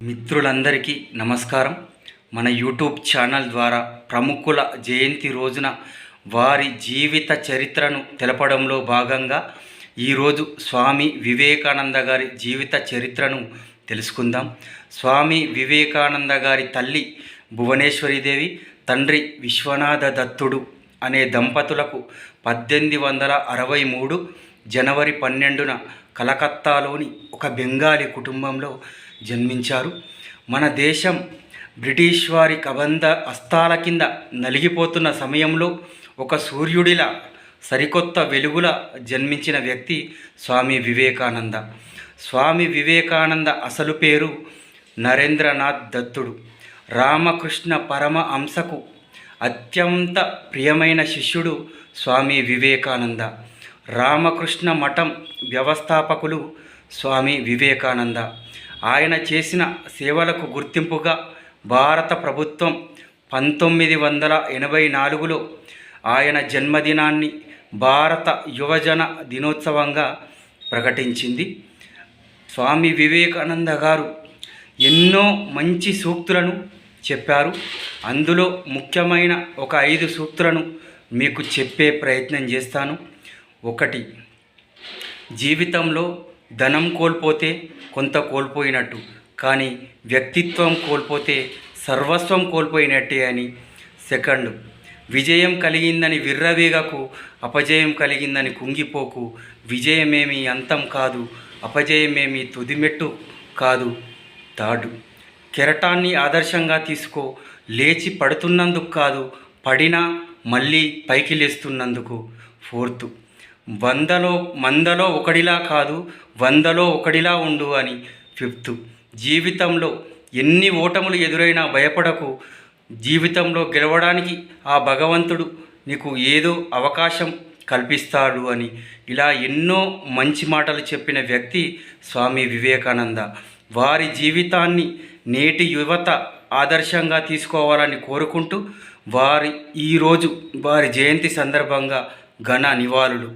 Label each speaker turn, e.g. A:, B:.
A: మిత్రులందరికీ నమస్కారం. మన యూట్యూబ్ ఛానల్ ద్వారా ప్రముఖుల జయంతి రోజున వారి జీవిత చరిత్రను తెలపడంలో భాగంగా ఈరోజు స్వామి వివేకానంద గారి జీవిత చరిత్రను తెలుసుకుందాం. స్వామి వివేకానంద గారి తల్లి భువనేశ్వరీదేవి, తండ్రి విశ్వనాథ దత్తుడు అనే దంపతులకు 1863 జనవరి 12న కలకత్తాలోని ఒక బెంగాలీ కుటుంబంలో జన్మించారు. మన దేశం బ్రిటిష్ వారి కబంధ హస్తాల కింద నలిగిపోతున్న సమయంలో ఒక సూర్యుడిలా సరికొత్త వెలుగుల జన్మించిన వ్యక్తి స్వామి వివేకానంద. స్వామి వివేకానంద అసలు పేరు నరేంద్రనాథ్ దత్తుడు. రామకృష్ణ పరమహంసకు అత్యంత ప్రియమైన శిష్యుడు స్వామి వివేకానంద. రామకృష్ణ మఠం వ్యవస్థాపకులు స్వామి వివేకానంద. ఆయన చేసిన సేవలకు గుర్తింపుగా భారత ప్రభుత్వం 1984లో ఆయన జన్మదినాన్ని భారత యువజన దినోత్సవంగా ప్రకటించింది. స్వామి వివేకానంద గారు ఎన్నో మంచి సూక్తులను చెప్పారు. అందులో ముఖ్యమైన ఒక 5 సూక్తులను మీకు చెప్పే ప్రయత్నం చేస్తాను. 1, జీవితంలో ధనం కోల్పోతే కొంత కోల్పోయినట్టు, కానీ వ్యక్తిత్వం కోల్పోతే సర్వస్వం కోల్పోయినట్టే అని. 2, విజయం కలిగిందని విర్రవీగకు, అపజయం కలిగిందని కుంగిపోకు. విజయమేమి అంతం కాదు, అపజయమేమి తుదిమెట్టు కాదు. 3, కెరటాన్ని ఆదర్శంగా తీసుకో, లేచి పడుతున్నందుకు కాదు, పడినా మళ్ళీ పైకి లేస్తున్నందుకు. 4, మందలో ఒకడిలా కాదు, 100లో ఒకడిలా ఉండు అని. 5, జీవితంలో ఎన్ని ఓటములు ఎదురైనా భయపడకు, జీవితంలో గెలవడానికి ఆ భగవంతుడు నీకు ఏదో అవకాశం కల్పిస్తాడు అని. ఇలా ఎన్నో మంచి మాటలు చెప్పిన వ్యక్తి స్వామి వివేకానంద. వారి జీవితాన్ని నేటి యువత ఆదర్శంగా తీసుకోవాలని కోరుకుంటూ ఈరోజు వారి జయంతి సందర్భంగా ఘన నివాళులు.